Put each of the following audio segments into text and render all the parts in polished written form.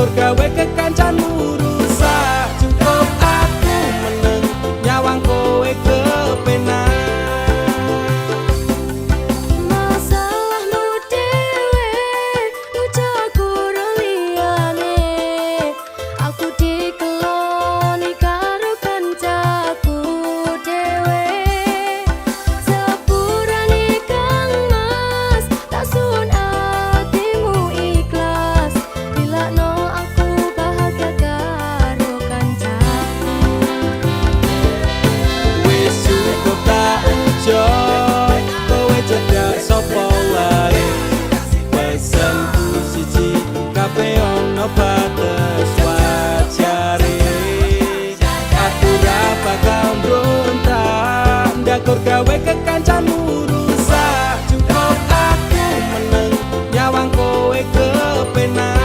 ndakur gawe kekancanmu rusak. Cukup aku meneng nyawang kowe kepenak. Gawe kekancanmu rusak. Cukup aku meneng nyawang kowe kepenak.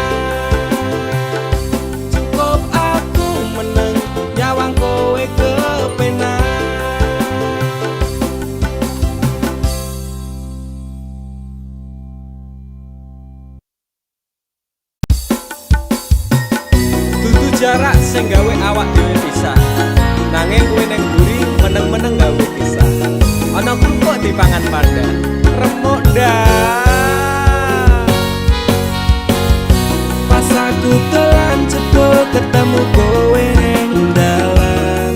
Cukup aku meneng nyawang kowe kepenak. Dudu jarak sing gawe awak dhewe pisah, nanging kowe ning mburi meneng-meneng gawe pisah. Ana kok dipangan panda remuk dah. Pas aku telan cebol ketemu kowe ning dalan,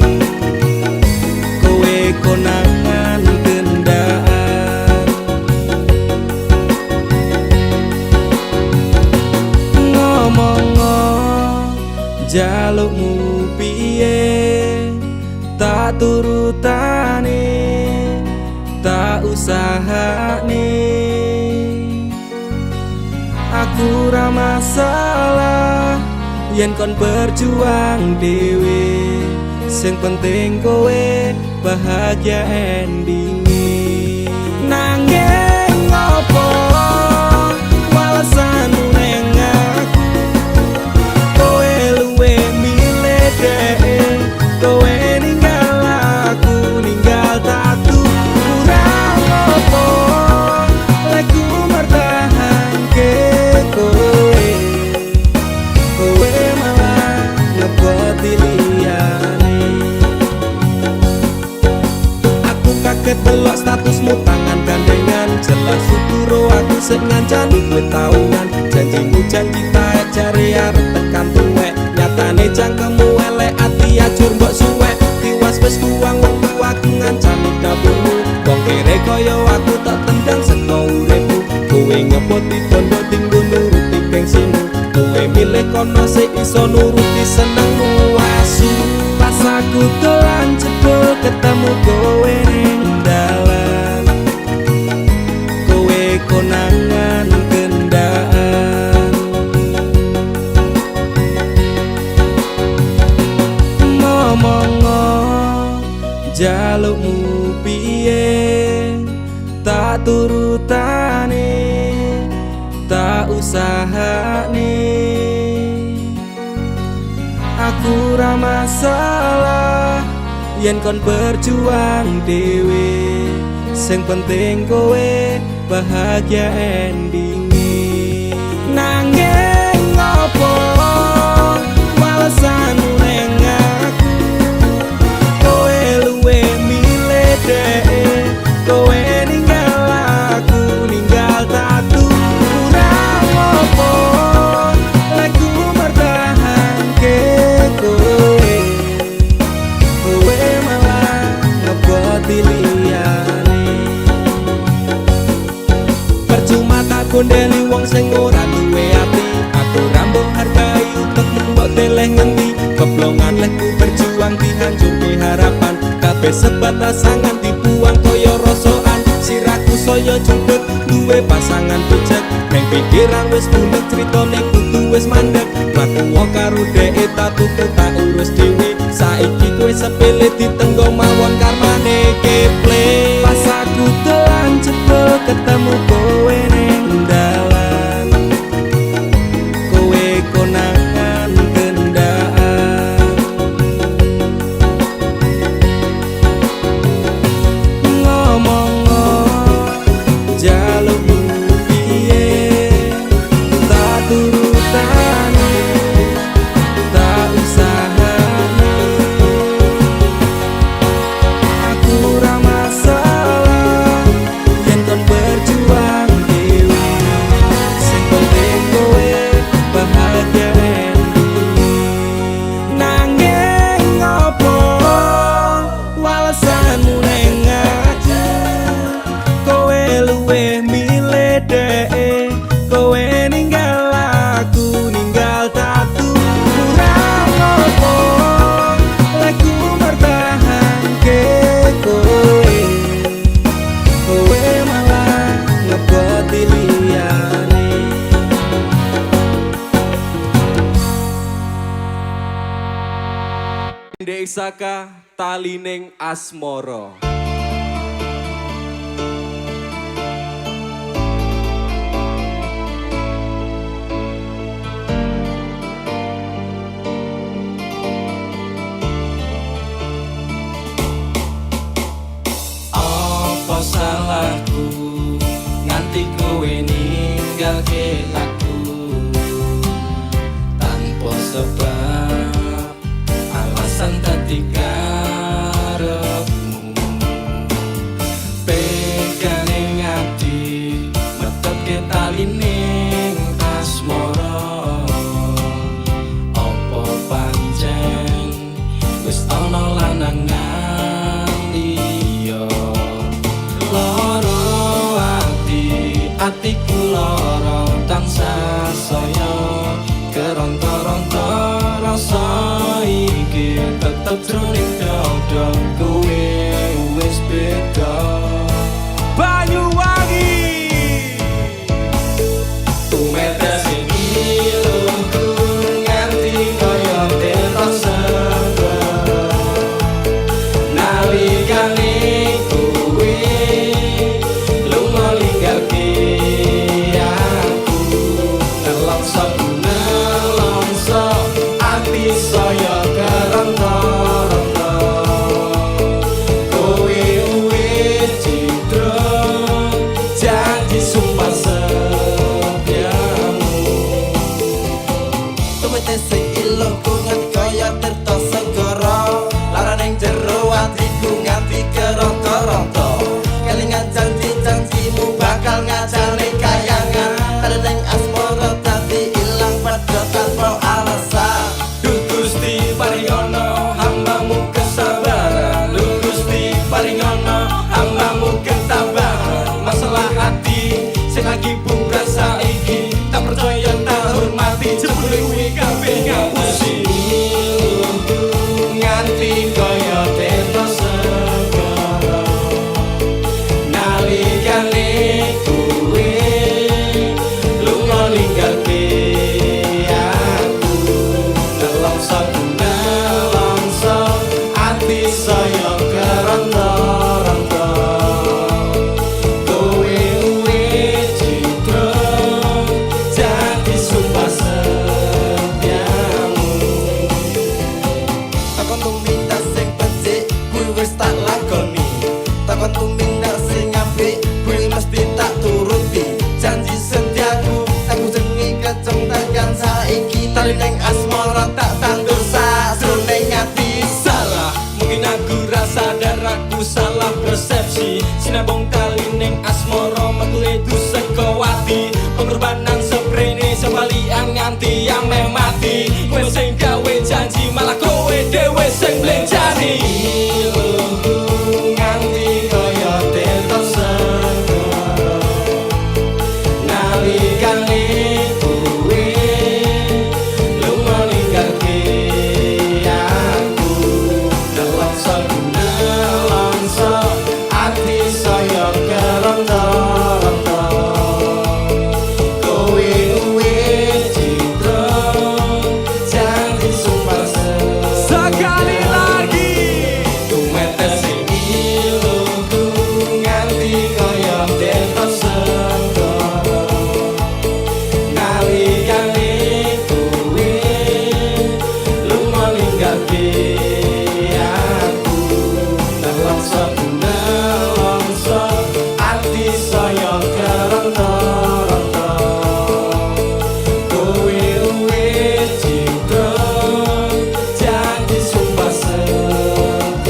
kowe konangan gendaan. Ngomong jalukmu piye tak turutane, tak usahane. Aku ra masalah yen kon berjuang dhewe, sing penting kowe bahagia endinge. Nanging ngopo walesanmu neng aku, kowe luwe milih dhek, kowe ninggal aku ninggal tatu. Delok statusmu tangan gandengan, jelas syukuro aku sing ngancani kowe taunan. Janjimu janji taek jare arep tekan tuwek, nyatane cangkemmu elek ati ajur mbok suwek. Tiwas wis kuwang wektu aku ngancani dapurmu, wong kere kaya aku tak tendang saka uripmu. Kowe ngepoti bondo tinggo nuruti gengsimu, kowe milih kono sik iso nuruti senengmu asu. Pas aku dolan jebol ketemu kowe ning dalan, kowe konangan gendaan. Ngomong jalukmu piye tak turutane, tak usahane. Aku ra masalah yen kon berjuang dhewe, sing penting kowe bahagia endinge. Nanging ngopo walesanmu neng aku, kowe luwe milih dhek, kowe ninggal aku ninggal tatu. Kurang ngopo lagu mertahanke kowe, kowe malah ngeboti liyane. Percuma tak gondeli wong sing ora duwe ati, aku ra mbok hargai utekmu mbok teleh ngendi. Keblongan lehku berjuang dihancurke harapan, kabeh sebatas sangan dibuang kaya rosokan. Siraku saya jundut duwe pasangan bejek, neng pikiran wis bulet critane kudu wis mandek. Mlaku karo dhek tak tuku tak urus dhewe, saiki kowe sepele ditenggo mawon karmane keple. Pas aku telan jebol ketemu kowe ning dalan, kowe konangan gendaan. Ngomong jalukmu piye tak turutane, Dek Saka talining asmara. Apa salahku nganti kowe ninggalke aku tanpa sebab alasan dadi karepmu. Pegane ati metepke talining asmara. Apa pancen wis ana lanangan liya? Loro atiku lara tansah saya keronta-ronta rasa iki tetep jroning dada kowe wis beda. Banyuwangi tumetes iluku nganti kaya tetok sebar nalikane kowe lunga ninggalke aku nelongso ati saya keronta-ronta kowe wis citra janji sumpah setiamu. Tumetes iluku nganti kaya tetok segara lara ning jero atiku nganti keronta-ronta kelingan janji-janjimu bakal ngajane kayangan talining asmara dadi ilang padha tanpa alasan. Gusti paringono hambamu kesabaran, Gusti paringono hambamu ketabahan. Masalah hati sing lagi bubrah saiki tak percaya tak hormati jebule kuwi kabeh ngapusi. Nganti kaya tetok segara nalikane kowe lunga ninggalke aku nelongso ati saya keronta-ronta kowe wis citra janji sumpah setiamu. Takon tumindak sing becik kuwi wis tak lakoni, takon tumindak sing apik kuwi mesti tak turuti. Janji setiaku aku jengi keceng tekan saiki talining asmara tak tandur sajroning ati. Salah mungkin aku rasa dan aku salah persepsi sinabung talining asmara metule du saka ati pengorbanan seprene sembalian nganti yang mati. Kowe sing gawe janji malah kowe dhewe sing mlenjani. Nganti kaya tetok segara nalikane kowe lunga ninggalke aku nelongso ati saya keronta-ronta kowe wis citra janji sumpah sekali lagi tumetes iluku nganti kaya tetok segara nalikane kowe lunga ninggalke aku nelongso ati saya keronta-ronta kowe wis citra janji sumpah setiamu.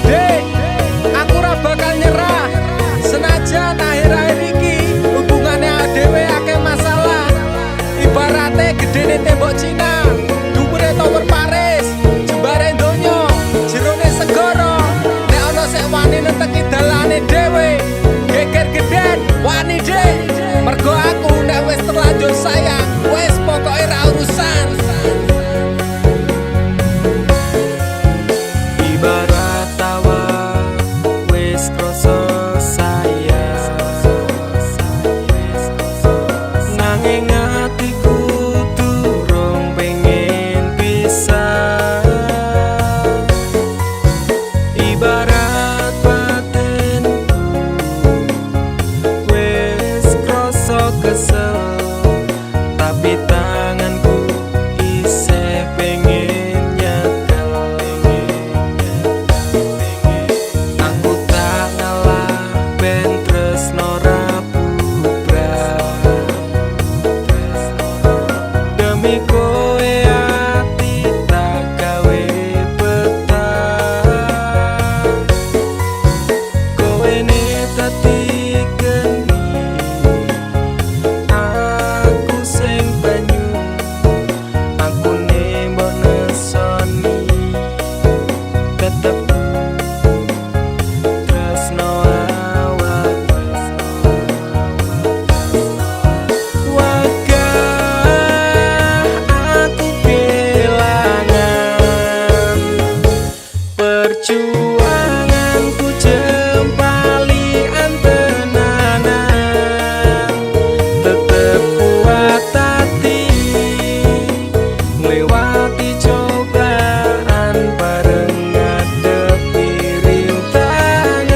Dek, aku ora bakal nyerah. Senajan akhir-akhir iki hubungane dhewe akeh masalah. Ibarate gedene tembok Cina, dhuwure tower Paris, jembare donya, jerone segara. Nek ana sek wani neteki dalane dhewe, tetep tresno awak wegah aku kelangan perjuanganku jempali antenanan tetep kuat hati melewati cobaan bareng ngadepi rintangan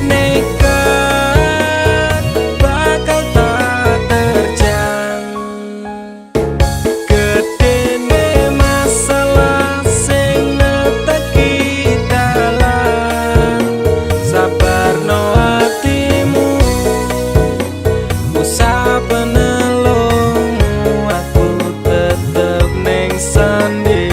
nekat bakal tak terjang gedene masalah sing neteki dalan sabarno atimu usah penelungmu aku tetep ning sanding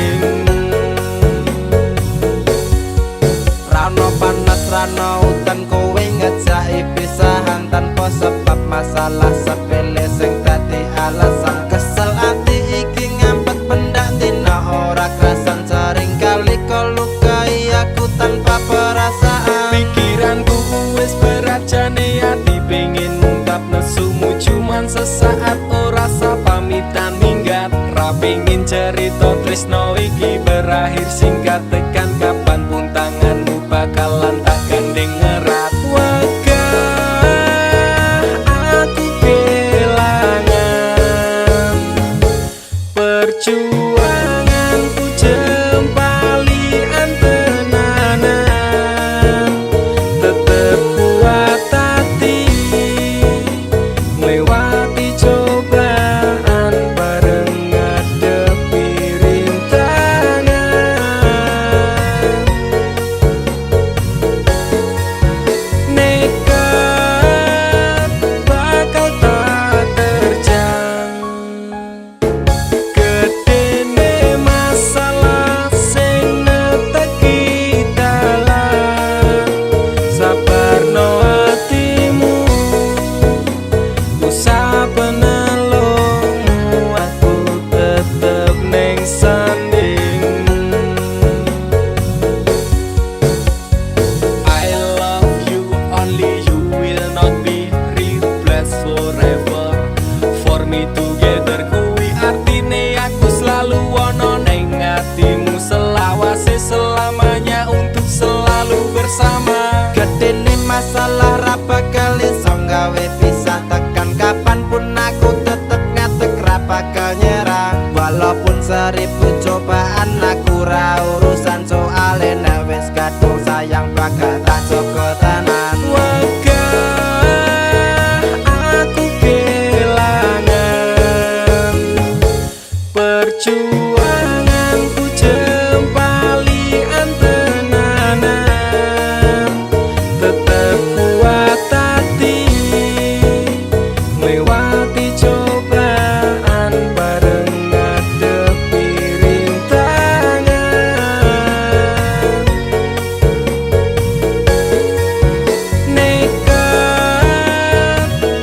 Rano panas rano udan kowe ngejaki pisahan tanpa sebab masalah sepele sing dadi alasan kesel ati iki ngampet pendak dina ora kerasan sering kali kau lukai aku tanpa perasaan pikiranku wis berat jane ati pengin ngungkap nesumu cuman sesaat ora sah pamitan minggat ra pengin cerita tresno iki berakhir singkat tekan kapan pun tanganmu bakalan tak gandeng erat wegah aku kelangan perjuanganku jempali antenanan tetep kuat hati melewati cobaan bareng ngadepi rintangan nekat bakal tak terjang gedene masalah sing neteki dalan sabarno atimu usah penelungmu aku tetep ning sanding I love you only you will not be replaced forever for me together kuwi artine aku selalu ono ning atimu selawase selamanya untuk selalu bersama gedene masalah ra bakal iso gawe bisa tekan kapanpun aku tetep ngadeg ra bakal nyerah walaupun seribu cobaan aku ra urusan soale nek wis kadung sayang bakal tak jaga tenan wegah aku kelangan perjuanganku jempali antenanan tetep kuat hati melewati cobaan bareng ngadepi rintangan nekat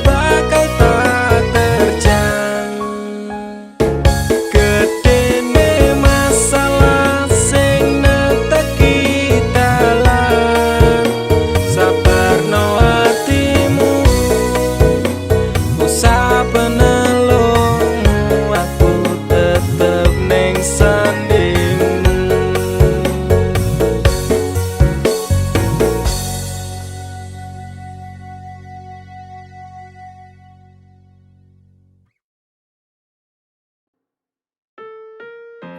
bakal tak terjang gedene masalah sing neteki dalan sabarno atimu usah penelungmu aku tetep ning sanding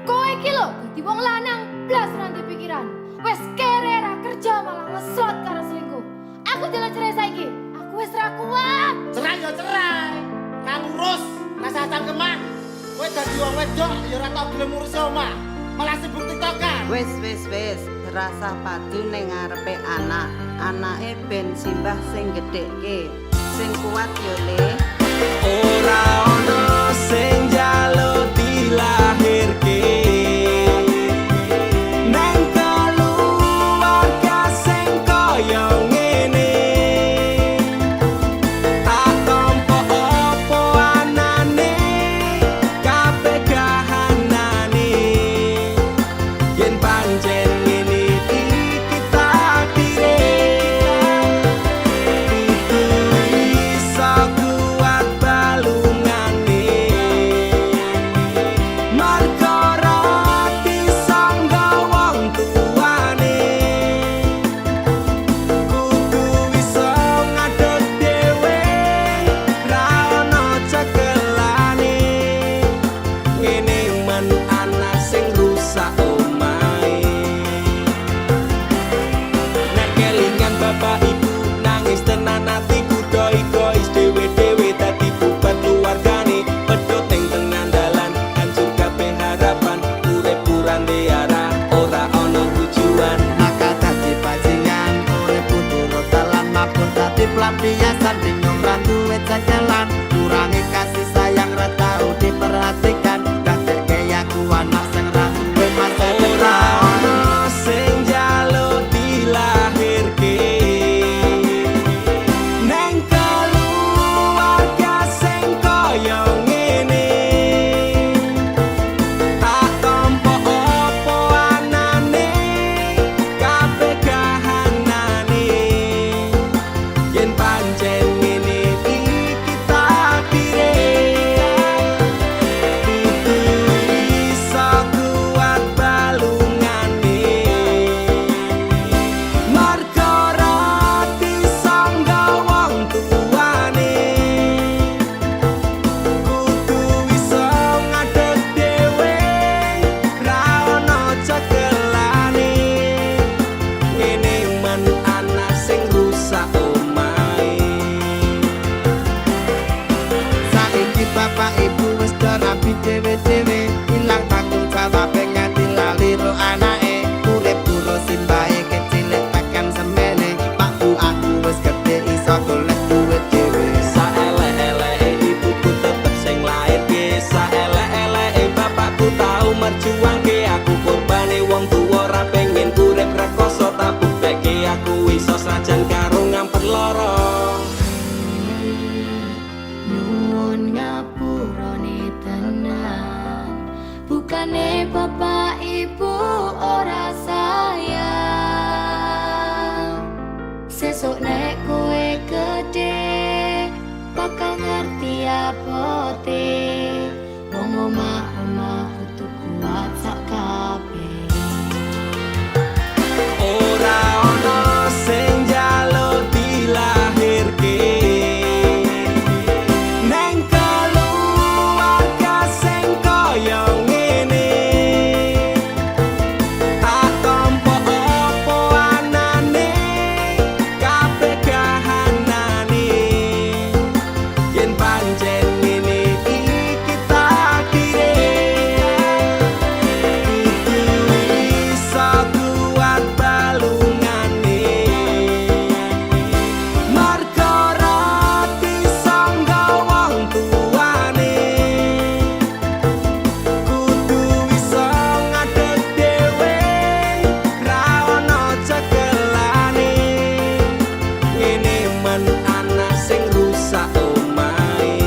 Kowe iki lho dadi wong lanang blas ranti pikiran. Wes kere ra kerja malah ngeslot karo selingkuh. Aku jalan cerai saiki. Aku wis ra kuat. Cerai ya cerai. Kan urus rasa cangkeman. Kowe dadi wong wedok ya ora tau gelem ngurus omah. Malah sibuk tiktokan. Wis terasa padu ning ngarepe anak. Anake ben simbah sing gedhekke. Sing kuat yo Le. ora ono sing njaluk dilahirke nang keluarga sing kaya ngene tak tampa apa anane kabeh dhewe-dhewe ilang tanggung jawab nganti lali ro anake urip terus simbahe kecilik tekan semene Pak Bu aku wis gedhe iso golek duit dhewe Saelek-eleke ibuku tetep sing lairke, saelek-eleke bapakku tau merjuangke. Aku korbane wong tuwa ora pengen urip rekoso, tak bukteke aku iso sajan karo ngamper lara. Nyuwun ngapurane tenan, bukane bapak ibu ora sayang. Sesuk nek kowe gede bakal ngerti apote wong omah-omah kudu kuat sak kabeh. Ora ono sing njaluk dilahirke neng keluarga sing kaya ngene. Tak tampa apa anane kabeh kahanane, yen pancen ngene iki takdire. Kudu iso kuat balungane, merga ora disangga wong tuane. Kudu iso ngadeg dhewe, ra ono cekelane. Ngene men anak sing rusak omahe.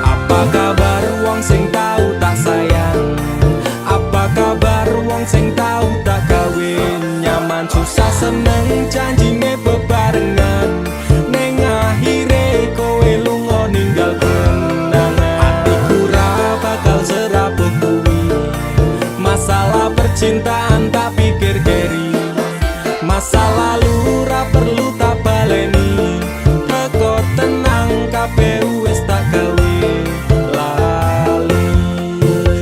Apa kabar wong sing tau tak sayang? Apa kabar wong sing tau tak kawin? Nyaman susah seneng janjine bebarengan, ning akhire kowe lunga ninggal kenangan. Atiku ra bakal serapuh kuwi, masalah percintaan tak pikir keri. Masa lalu ra perlu tak baleni, teko tenang kabeh wis tak gawe lali.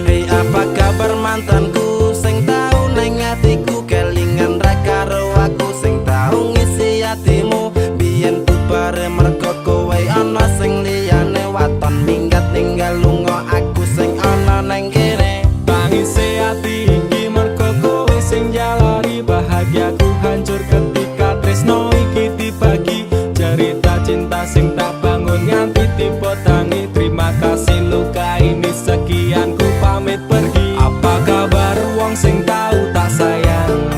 Hei apa kabar mantanku sing tau neng atiku kelingan ra karo aku sing tau ngisi atimu biyen bubare mergo kowe ana sing liyane waton minggat ninggal lunga aku sing ana neng kene. Tangise ati iki mergo kowe sing jalari bahagiaku hancur ketika tresno iki dibagi. Cerita cinta sing tak bangun nganti tiba tangi. Terima kasih luka ini sekian ku pamit pergi. Apa kabar wong sing tau tak sayang?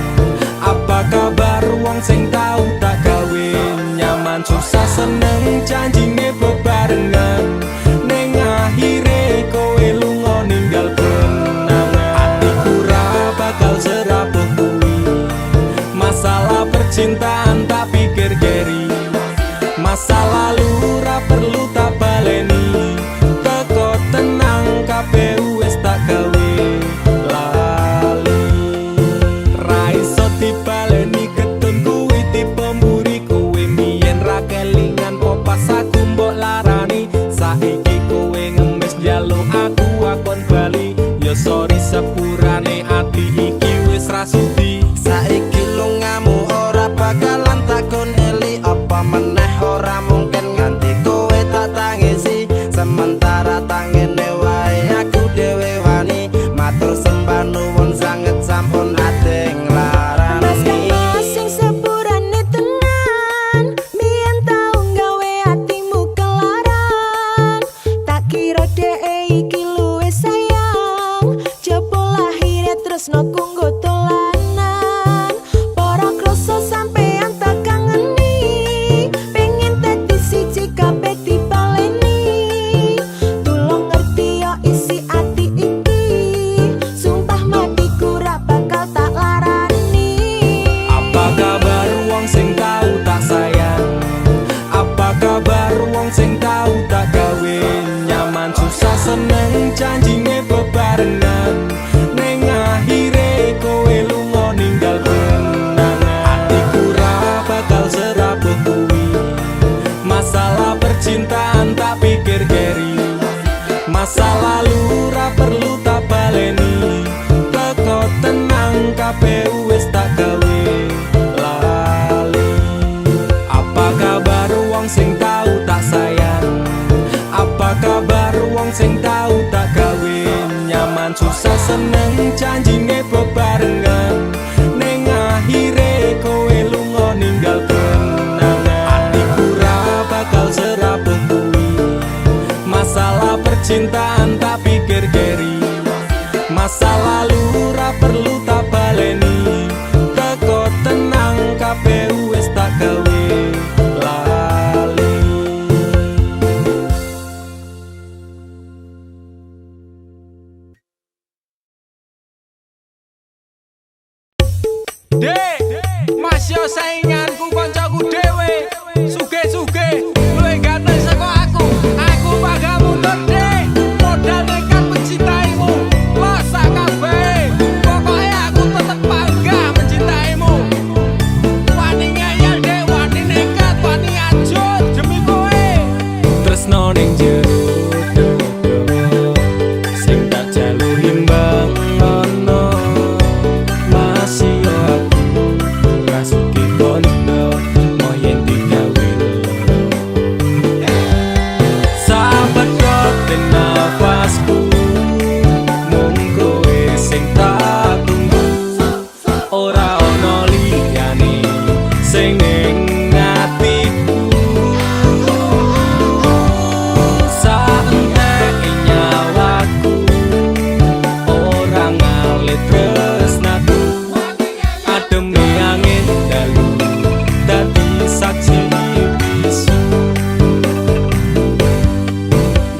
Apa kabar wong sing tau tak kawin? Nyaman susah seneng janjine bebarengan, ning akhire kowe lunga ninggal kenangan. Atiku ra bakal serapuh kuwi, masalah percintaan tak pikir keri. Masa lalu ra perlu tak baleni, teko tenang kabeh wis tak gawe lali. Ra iso dibaleni ketun kuwi tipe mburi kowe mien ra kelingan po pas aku mbok larani. Saiki kowe ngemis njaluk aku akon bali, ya sorry sepurane ati iki wis ra sudi. Saiki lungamu ora bakalan takon eli apa sainganku koncoku dhewe. Suge-suge luwih ganteng saka aku. Aku bakal mundur deh. Modal nekat mencintaimu. Lo sak kabeh. Pokoke aku tetep bangga mencintaimu. Wani ngeyel deh, wani nekat, wani ajur demi kowe. Tresno ning jero sing tak jaluh imbang ono. Masih yo aku rasuki kono moyen digawe loro. Sahabat kote nafasku mung kowe sing tak tunggu. Ora ono liyane sing ning atiku. Saenteke nyawaku ora ngalit tresnaku. Ademe angin dalu dadi saksi bisu.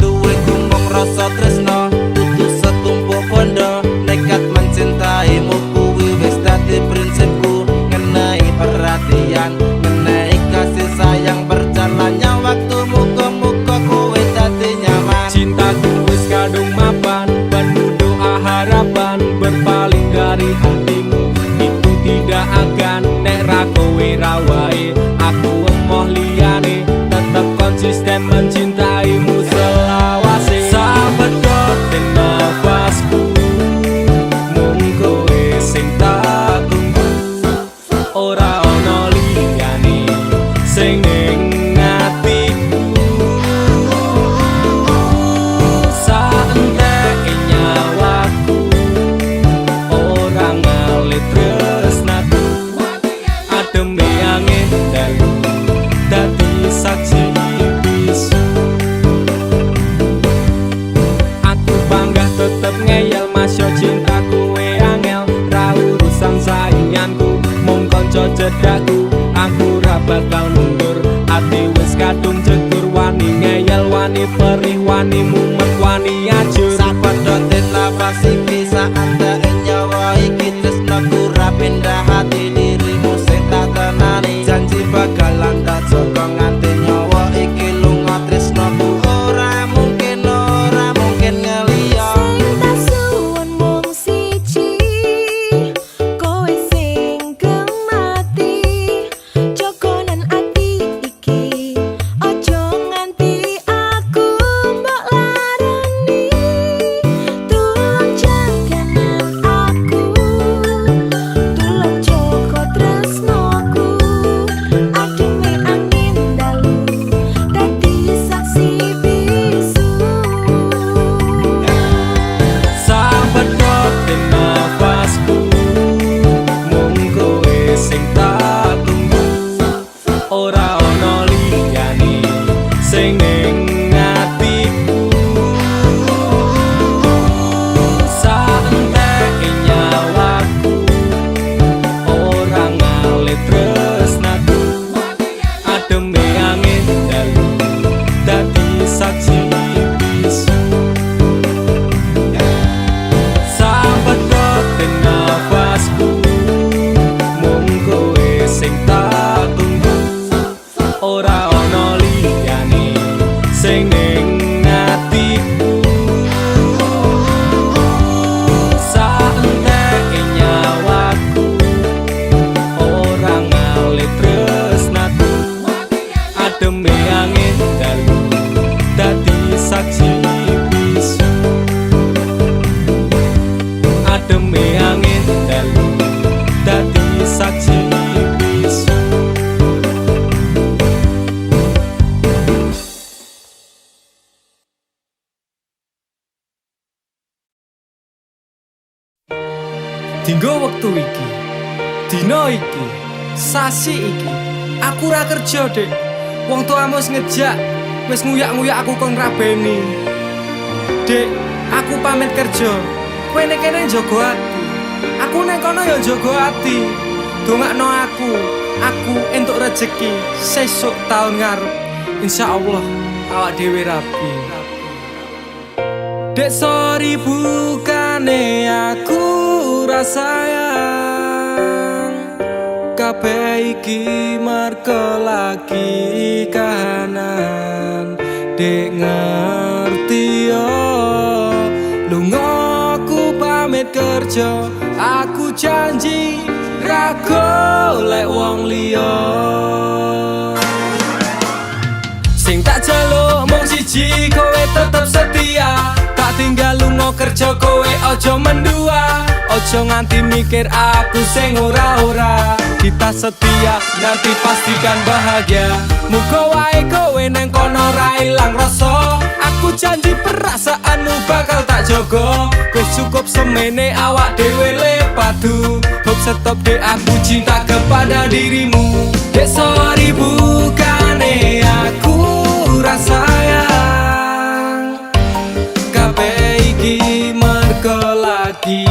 Duwe gumbung rasa tresno dudu setumpuk bondo. Nekat mencintaimu kuwi wis dadi prinsipku. Ngenai perhatian, ngenai kasih sayang, berjalannya waktu muga-muga kowe dadi nyaman. Cintaku wis kadung mapan, penuh doa harapan, berpaling dari hatimu itu tidak akan. Nek ra kowe ra wae, aku emoh liyane, tetep konsisten mencintaimu selawase. Sahabat kote nafasku mung kowe sing tak tunggu. Ora ono liyane sing ning atiku. Saenteke nyawaku ora ngalit tresnaku. Ademe angin dalu dadi saksi bisu. Aku bangga tetep ngeyel masya cinta kowe angel. Ra urusan sainganku mung kanca cedhakku. Aku ra bakal mundur, ati wis kadung jegur. Wani ngeyel, wani perih, wani mumet, wani ajur. Sapadha nafas iki saandake nyawa iki tresnaku ra pindah hati dirimu sing tak tenani. Janji bakalan tak jaga nganti nyawa iki lunga tresnaku. Ora mungkin ngeliya. Sing tak suwun mung siji, kowe sing gemati. Jogonan ati iki, ojo nganti aku mbok larani. Tulung jaganan aku, tulung jaga tresnoku. Ademe angin dalu dadi saksi bisu. Sahabat kote nafasku mung kowe sing tak tunggu. Ora ono liyane sing ning atiku. Saenteke nyawaku ora ngalit tresnaku. Ademe angin dalu dadi saksi bisu. Sahabat kote nafasku mung kowe sing tak tunggu. Ora ono liyane sing ning atiku. Saenteke nyawaku ora ngalit tresnaku. Ademe angin dalu dadi saksi bisu. Ademe angin dalu dadi saksi bisu. Dinggo wektu iki, dina iki, sasi iki, aku ra kerja, Dik. Wong tuamu wis ngejak, wis nguyak-nguyak aku kon ngrabeni. Dik, aku pamit kerja. Kowe nek kene njaga ati. Aku nek kono ya njaga ati. Dongakno aku entuk rezeki sesuk taun ngarep. Insyaallah awak dhewe rapi. Dek sorry bukane aku ra sayang. kabeh iki merga lagi kahanan dek ngerti yo lunga ku pamit kerja aku janji ra golek wong liya sing tak jaluk mung siji kowe tetep setia tak tinggal lunga kerja kowe ojo mendua ojo nganti mikir aku sing ora-ora kita setia nanti pastikan bahagia muga wae kowe neng kono ra ilang rasa aku janji perasaanmu bakal tak jogo wis cukup semene awak dhewe le padu hope stop dek aku cinta kepada dirimu dek sorry bukane aku rasa sayang kabeh iki merga lagi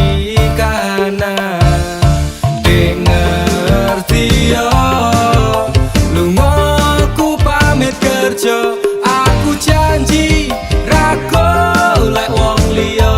kahanan dek ngerti yo lunga ku pamit kerja aku janji ra golek wong liya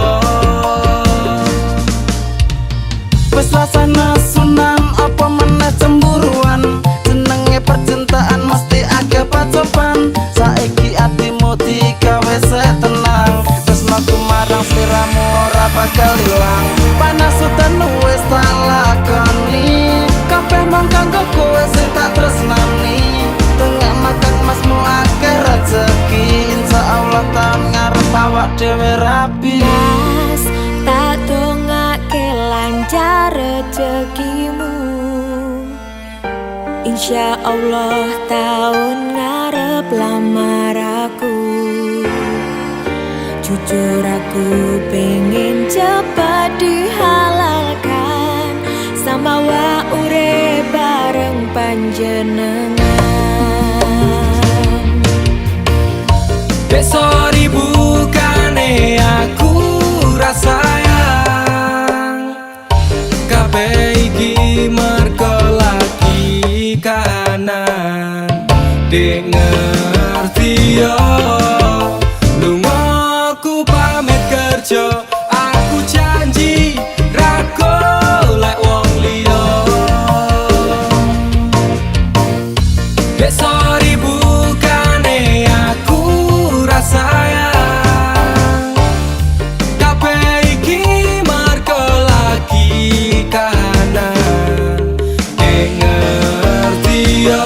Wes rasane sunan apa meneh cemburuan jenenge percintaan mesti agak pacoban saiki atimu digawe tenang tresnaku marang sliramu ora bakal ilang panas udan wis tak lakoni kabeh mung kanggo kowe sing tak tresnani tengah makan masmu akeh rezeki insyaallah taun ngarep awak dhewe rapi Mas, tak dongake lancar rezekimu Insya Allah tahun ngarep lamar aku Jujur aku pengen cepat dihalalkan Sama wa urip bareng panjenengan dek sorry bukane aku rasa sayang kabeh iki merga lagi kahanan dek ngerti yo lunga ku pamit kerja aku janji ra golek wong liya dek sorry bukane aku rasa sayang kabeh iki merga lagi kahanan dek ngerti yo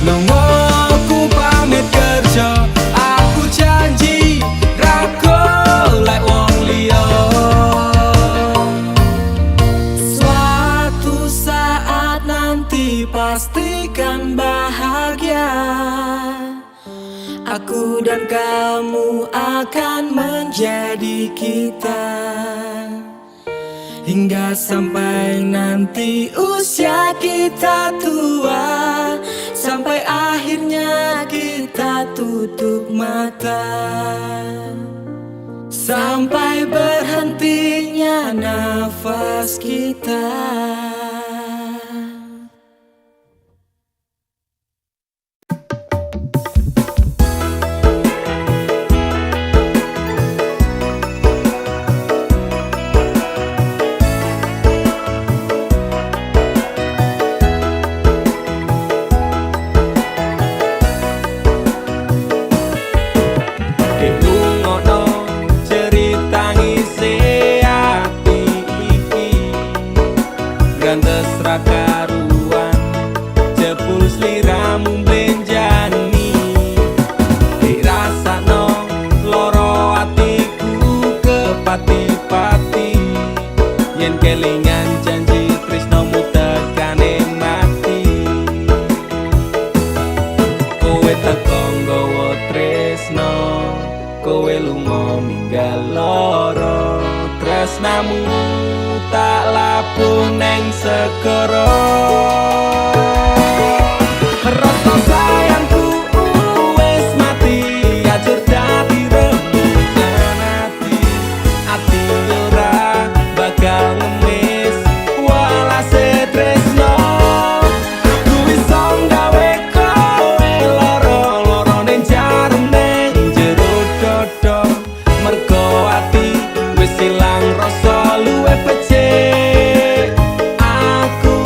lunga ku pamit kerja aku janji ra golek wong liya suatu saat nanti pastikan bahagia aku dan kamu akan menjadi kita hingga sampai nanti usia kita tua sampai akhirnya kita tutup mata sampai berhentinya nafas kita. Gantes ra karuan jebul sliramu benjani dirasakno loro atiku kepati-pati yen kelingan janji tresnamu tekane mati kowe teko nggawa tresno kowe lunga ninggal loro tresnamu tak labuh neng segara rasa sayangku wis mati ajur dadi rembugan ati ora bakal ngemis walase tresno aku iso gawe kowe loro ning jarum ning jero dodo mergo ati wis ilang rasa luwe becik aku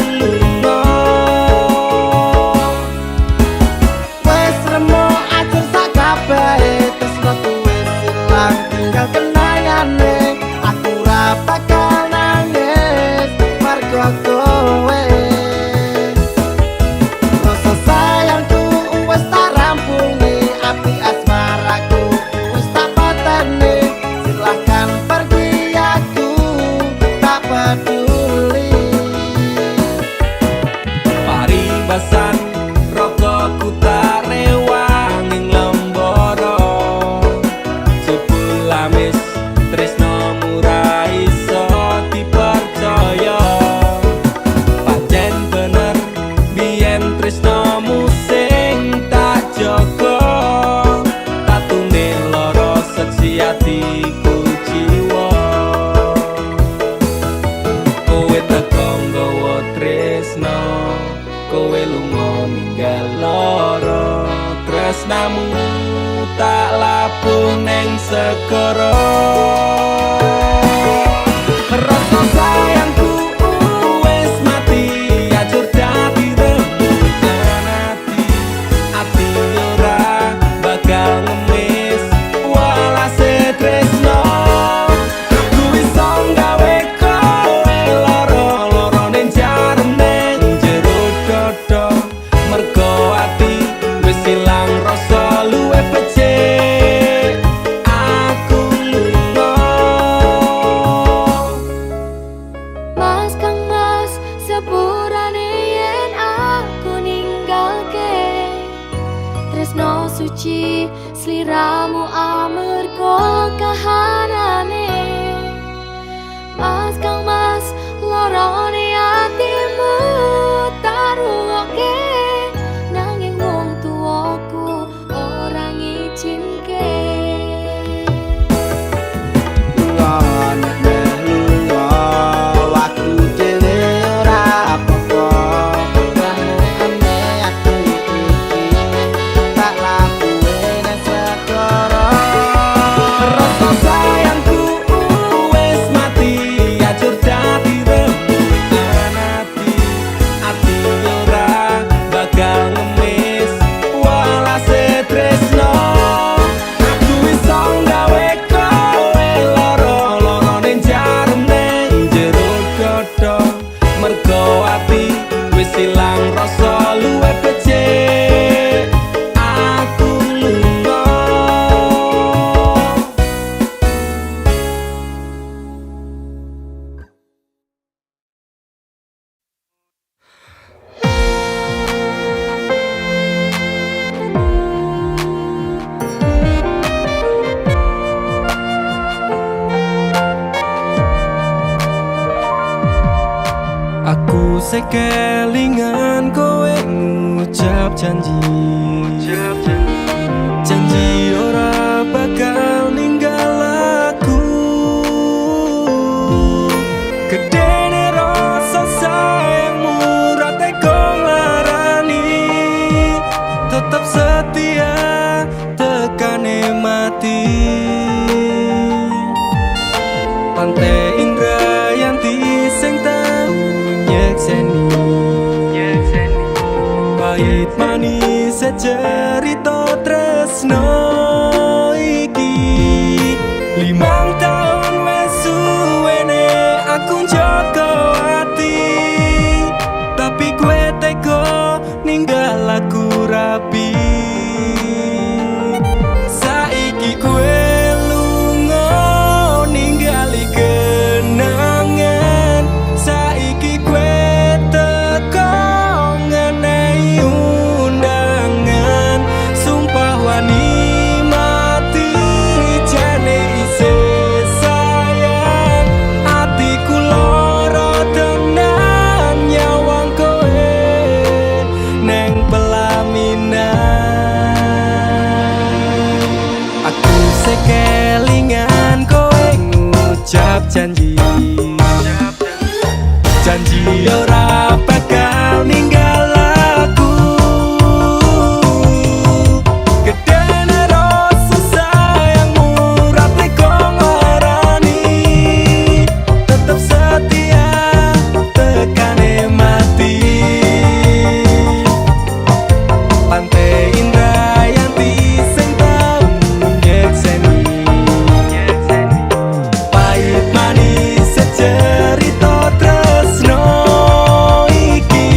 lunga ninggal lara tresnamu tak labuh neng segara rasa sayangku wis mati ajur dadi rembugan ati ora bakal ngemis walase tresno aku iso gawe kowe lara ning jarem ning jero dodo mergo ati wis ilang rasa luwih becik aku lunga Mas Kang Mas sepurane yen aku ninggalke tresno suci sliramu amarga kahanane Mas Kang Mas lorone atimu taruhke nanging wong tuaku ora ngizinke rasa sayangku wis mati ajur dadi rembugan ati ora bakal ngemis walase tresno aku iso gawe kowe lara ning jarem ning jero dodo mergo ati wis ilang rasa luwih becik aku lunga aku sekelingan kowe ngucap janji janji ora bakal ninggal aku gedene rasa sayangmu ra tega nglarani tetap setia tekane mati Pantai Indrayanti sing tau nyekseni pahit manis secerita tresno iki 5 tahun wes suwene aku njaga ati tapi kowe tega ninggal aku rapi saiki kowe lunga ningali kenangan saiki kowe teko ngenehi undangan sumpah wani mati jane isih sayang atiku lara tenan nyawang kowe neng pelaminan aku sekelingan kowe ngucap janji ora bakal ninggal aku gedene rasa sayangmu ra tega nglarani tetep setia tekane mati Pantai Indrayanti sing tau nyekseni pahit manis secerita tresno iki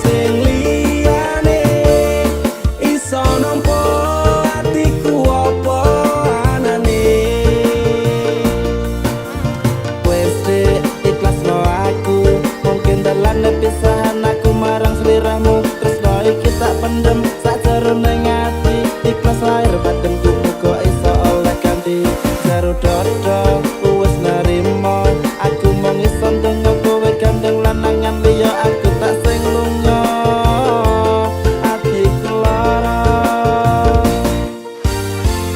sing liyane iso nampa atiku apa anane. Wes dek ikhlasno aku, mungkin dalan pisahan aku marang sliramu. Tresno iki tak pendem sakjerone ati, ikhlas lahir batinku muga iso oleh ganti. Jero dodo wis narimo, aku mung iso ndonga kowe gandeng lanangan liya aku tak sing lunga. Atiku lara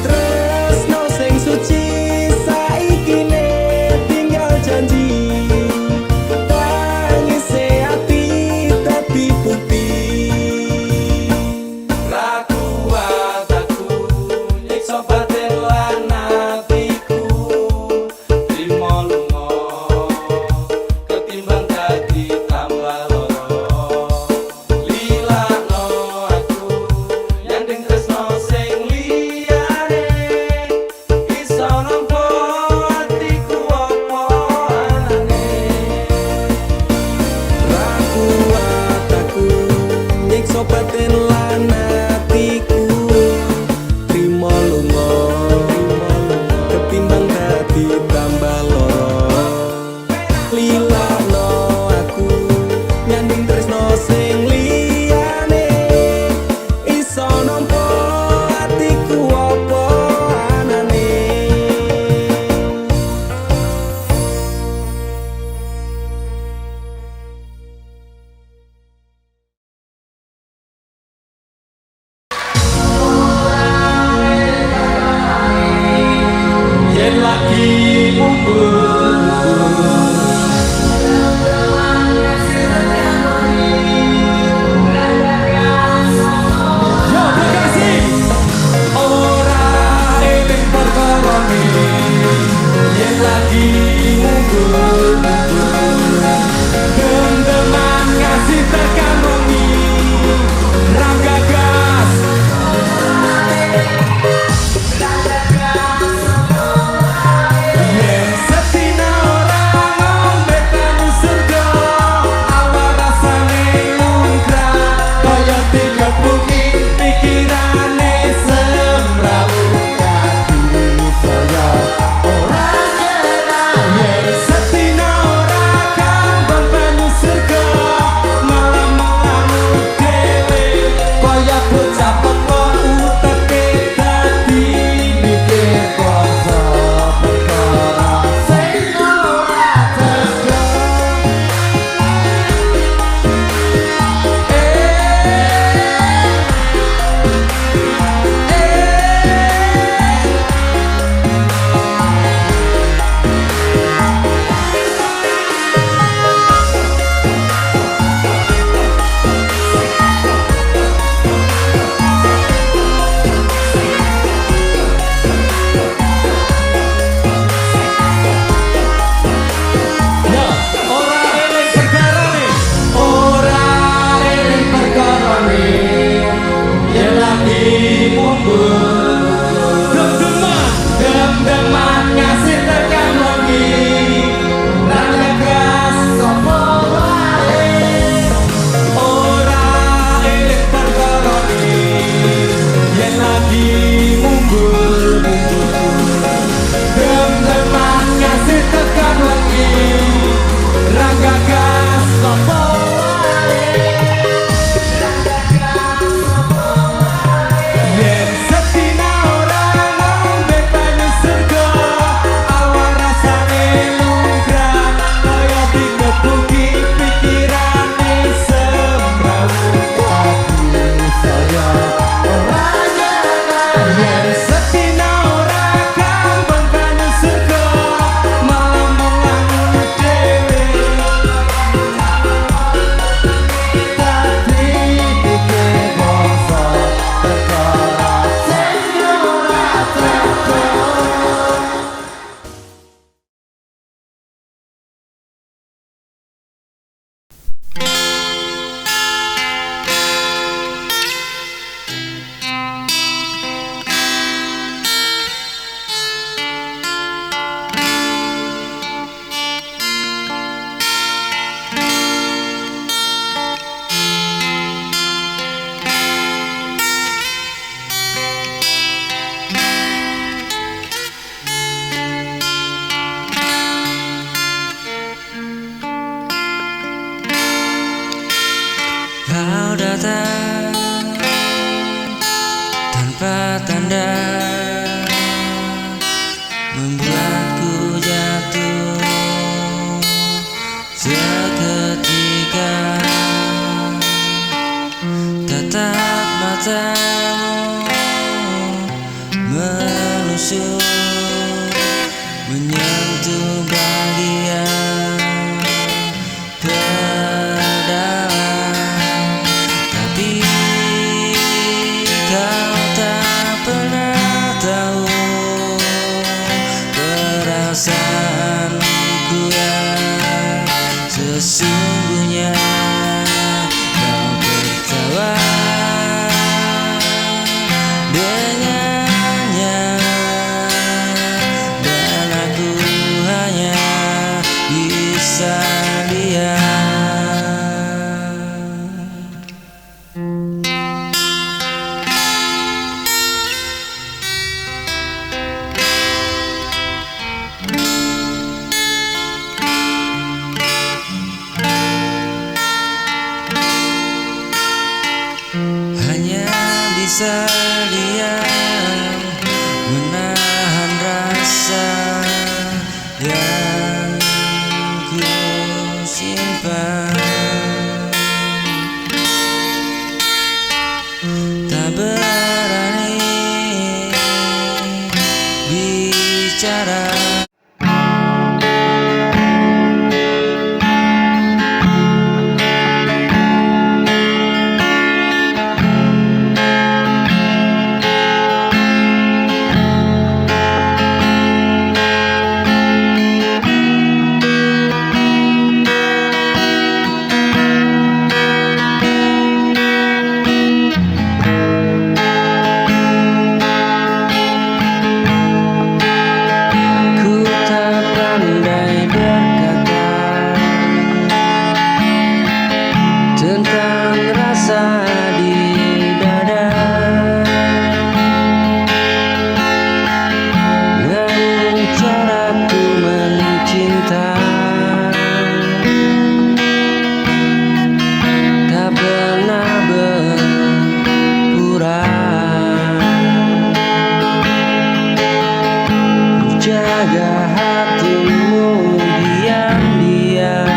Tresno sing suci saiki ne tinggal janji, tangise ati dadi bukti. Ragu adaku nyiksa batin lan atiku, trimo lunga ketimbang dadi tambah loro. Lilakno aku nyanding tresno sing liyane iso nampa atiku apa anane. Ragu adaku nyiksa batin lan atiku, trimo lunga ketimbang dadi tambah loro. Lilakno aku nyanding tresno sing liyane iso nampa atiku apa anane. Yen lagi bubur kata tanpa tanda membuatku jatuh seketika. Tatap matamu menusuk menyentuh bagian terdalam, tapi kau tak pernah tahu perasaanku yang sesungguhnya. Kau tertawa dengannya dan aku hanya bisa diam. Hanya bisa diam menahan rasa yang ku simpan. Tak berani bicara. Ku tak pandai berkata tentang rasa di dada, namun caraku mencinta tak pernah berkurang. Jaga hatimu diam-diam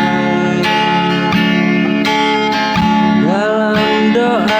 dalam doa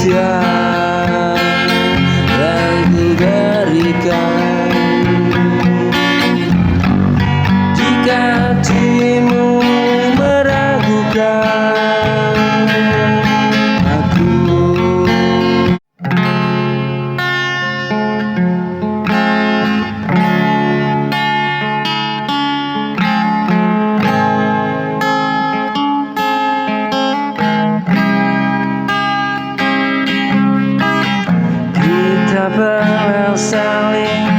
setia yang ku berikan. Jika hatimu meragukan aku, kita pernah saling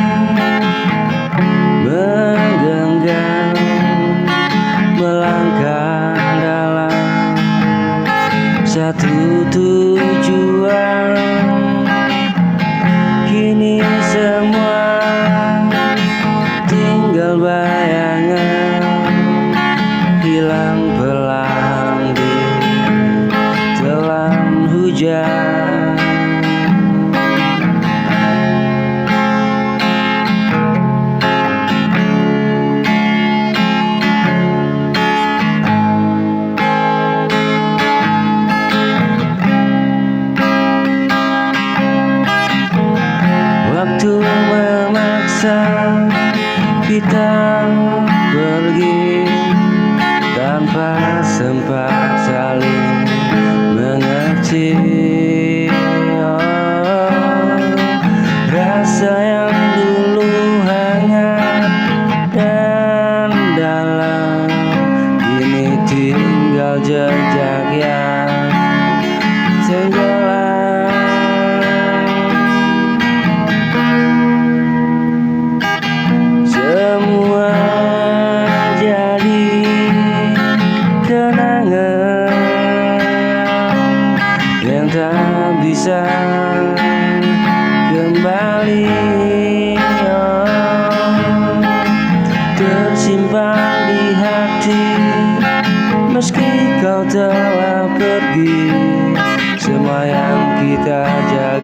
menggenggam, melangkah dalam satu tujuan. Kini semua tinggal bayangan, hilang perlahan di telan hujan. Waktu memaksa kita pergi tanpa sempat saling mengerti. Rasa yang dulu hangat dan dalam, kini tinggal jejak yang tenggelam. Semua jadi kenangan yang tak bisa kembali, tersimpan di hati meski kau telah pergi. Semua yang kita jaga